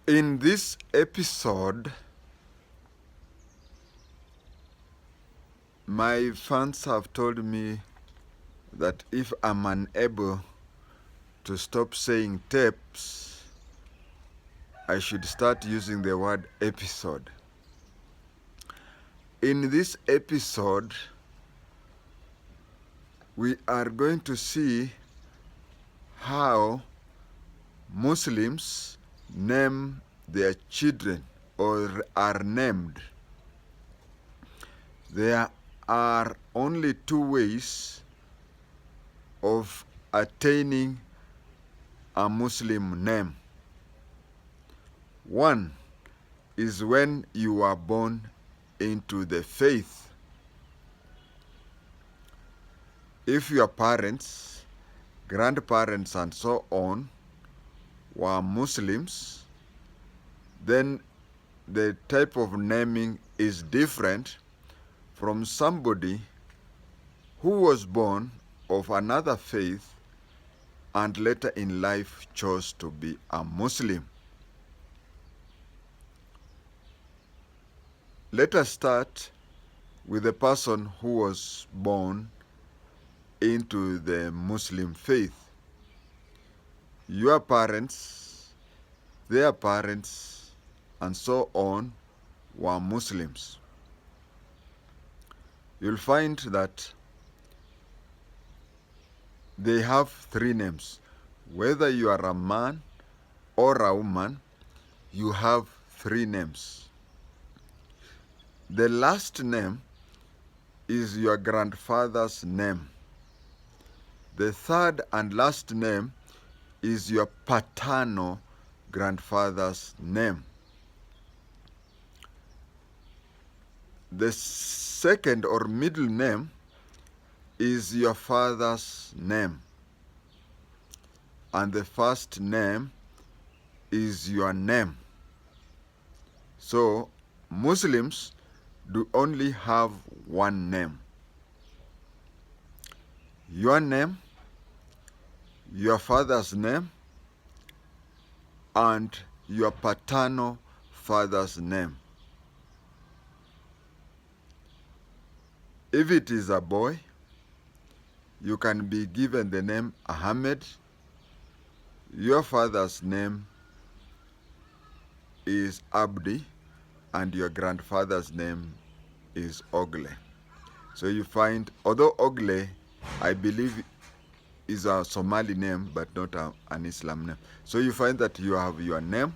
In this episode, my fans have told me that if I'm unable to stop saying tapes, I should start using the word episode. In this episode, we are going to see how Muslims name their children or are named. There are only two ways of attaining a Muslim name. One is when you are born into the faith. If your parents, grandparents, and so on were Muslims, then the type of naming is different from somebody who was born of another faith and later in life chose to be a Muslim. Let us start with the person who was born into the Muslim faith. Your parents, their parents, and so on were Muslims. You'll find that they have three names. Whether you are a man or a woman, you have three names. The last name is your grandfather's name. The third and last name is your paternal grandfather's name. The second or middle name is your father's name. And the first name is your name. So Muslims do only have one name. Your name, your father's name, and your paternal father's name. If it is a boy, you can be given the name Ahmed. Your father's name is Abdi, and your grandfather's name is Ogle. So you find, although Ogle, I believe, is a Somali name, but not an Islam name. So you find that you have your name,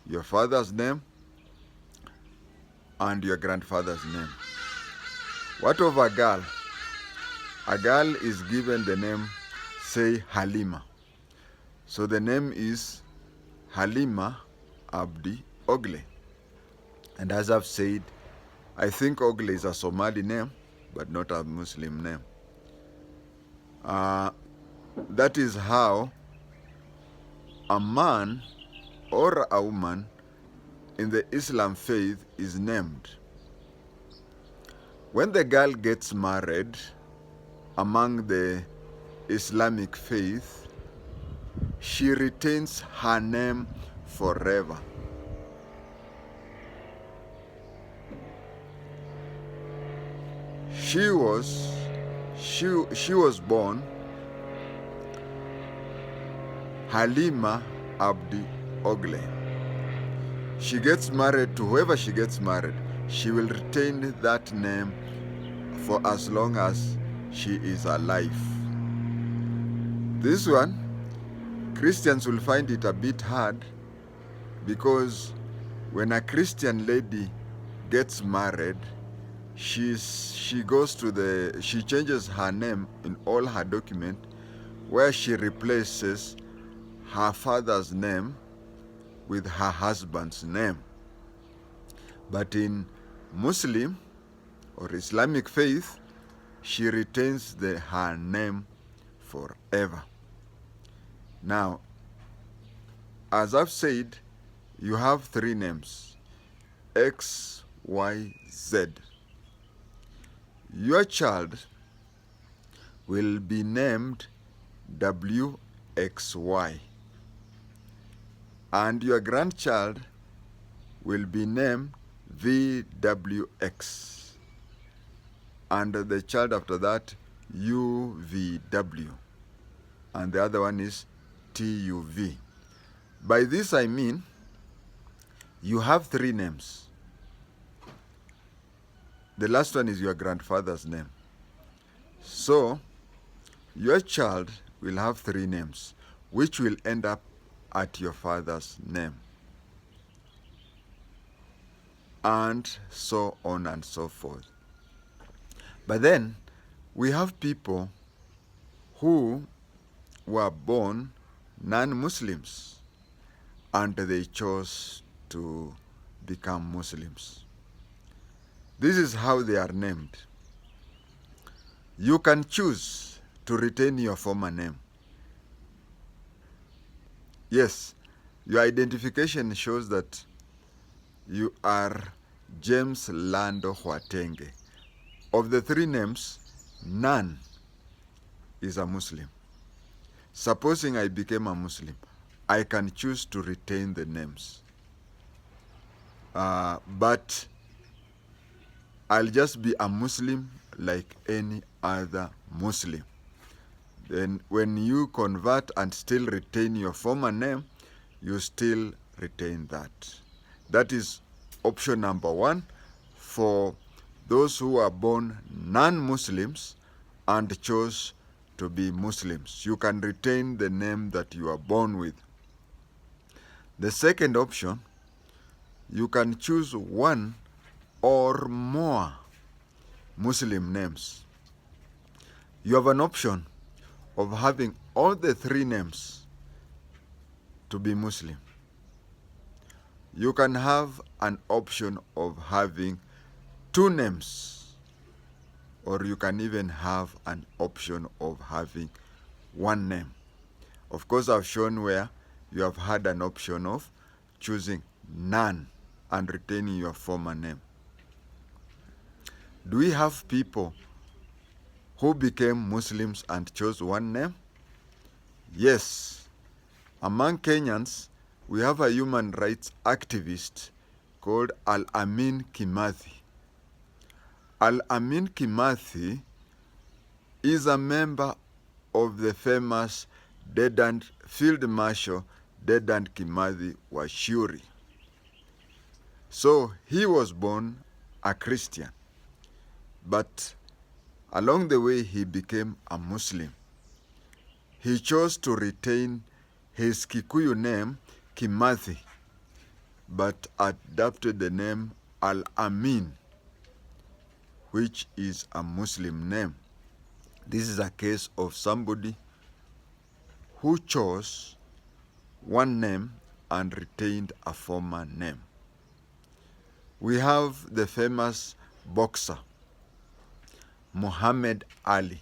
your father's name, and your grandfather's name. What of a girl? A girl is given the name, say, Halima. So the name is Halima Abdi Ogle. And as I've said, I think Ogle is a Somali name, but not a Muslim name. That is how a man or a woman in the Islam faith is named. When the girl gets married among the Islamic faith, she retains her name forever. She was born Halima Abdi Ogle. She gets married to whoever she gets married, she will retain that name for as long as she is alive. This one, Christians will find it a bit hard because when a Christian lady gets married, she changes her name in all her documents, where she replaces her father's name with her husband's name. But in Muslim or Islamic faith, she retains her name forever. Now, as I've said, you have three names, X, Y, Z. Your child will be named WXY. And your grandchild will be named VWX. And the child after that, UVW. And the other one is TUV. By this I mean, you have 3 names. The last one is your grandfather's name. So, your child will have 3 names, which will end up at your father's name. And so on and so forth. But then, we have people who were born non-Muslims and they chose to become Muslims. This is how they are named. You can choose to retain your former name. Yes, your identification shows that you are James LANDO KHWATENGE. Of the 3 names, none is a Muslim. Supposing I became a Muslim, I can choose to retain the names. But I'll just be a Muslim like any other Muslim. Then when you convert and still retain your former name, you still retain that. That is option number 1 for those who are born non-Muslims and chose to be Muslims. You can retain the name that you are born with. The second option, you can choose 1 or more Muslim names. You have an option of having all the 3 names to be Muslim. You can have an option of having 2 names, or you can even have an option of having 1 name. Of course, I've shown where you have had an option of choosing none and retaining your former name. Do we have people who became Muslims and chose 1 name? Yes. Among Kenyans, we have a human rights activist called Al-Amin Kimathi. Al-Amin Kimathi is a member of the famous Field Marshal Dedan Kimathi Washuri. So he was born a Christian, but along the way he became a Muslim. He chose to retain his Kikuyu name Kimathi, but adopted the name Al-Amin, which is a Muslim name. This is a case of somebody who chose 1 name and retained a former name. We have the famous boxer, Muhammad Ali.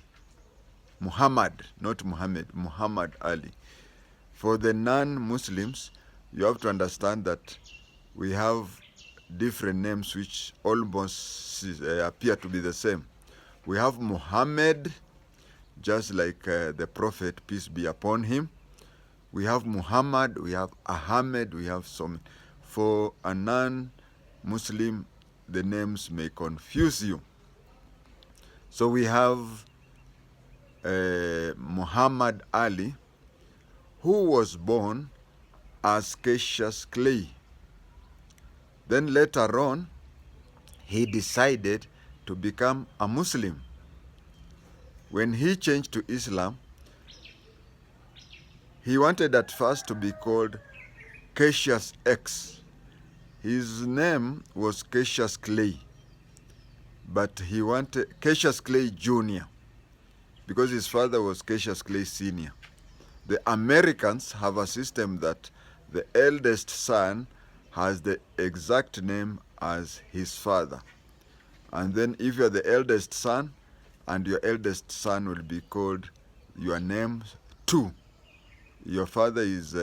Muhammad, not Muhammad, Muhammad Ali. For the non-Muslims, you have to understand that we have different names which almost appear to be the same. We have Muhammad, just like the Prophet, peace be upon him. We have Muhammad, we have Ahmed, we have some. For a non-Muslim, the names may confuse you. So we have Muhammad Ali, who was born as Cassius Clay. Then later on, he decided to become a Muslim. When he changed to Islam, he wanted at first to be called Cassius X. His name was Cassius Clay, but he wanted Cassius Clay Jr. because his father was Cassius Clay Sr. The Americans have a system that the eldest son has the exact name as his father. And then if you're the eldest son, and your eldest son will be called your name too. Your father is,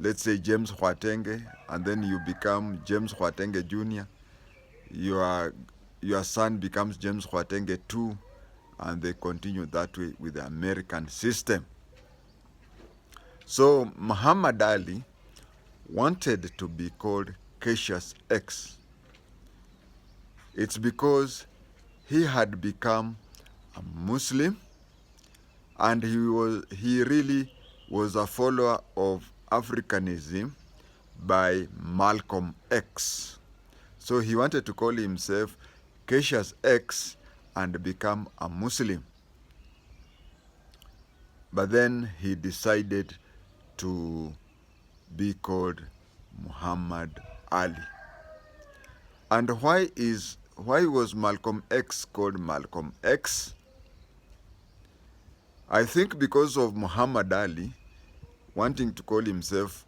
let's say, James KHWATENGE, and then you become James KHWATENGE Jr. Your son becomes James KHWATENGE too, and they continue that way with the American system. So Muhammad Ali wanted to be called Cassius X. It's because he had become a Muslim, and he really was a follower of Africanism by Malcolm X. So he wanted to call himself Cassius X and become a Muslim. But then he decided to be called Muhammad Ali. And why was Malcolm X called Malcolm X? I think because of Muhammad Ali wanting to call himself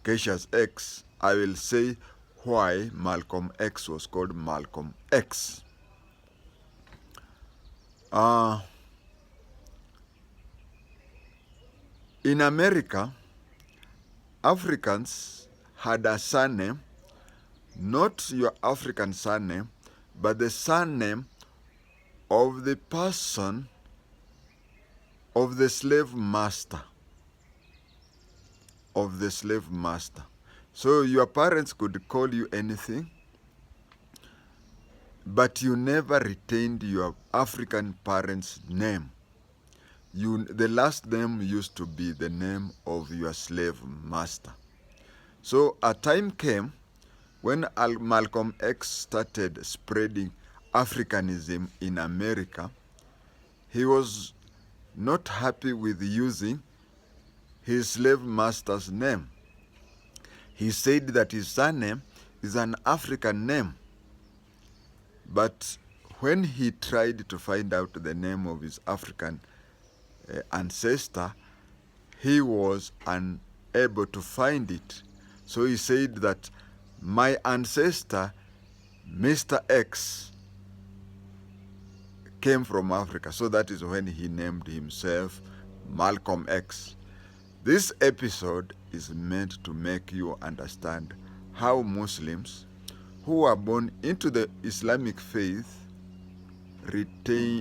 Cassius X, I will say why Malcolm X was called Malcolm X. In America, Africans had a surname, not your African surname, but the surname of the person of the slave master. Of the slave master. So your parents could call you anything, but you never retained your African parents' name. The last name used to be the name of your slave master. So a time came when Malcolm X started spreading Africanism in America. He was not happy with using his slave master's name. He said that his surname is an African name. But when he tried to find out the name of his African ancestor, he was unable to find it. So he said that my ancestor, Mr. X, came from Africa. So that is when he named himself Malcolm X. This episode is meant to make you understand how Muslims who are born into the Islamic faith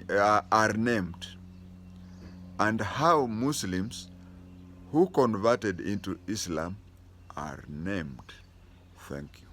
are named, and how Muslims who converted into Islam are named. Thank you.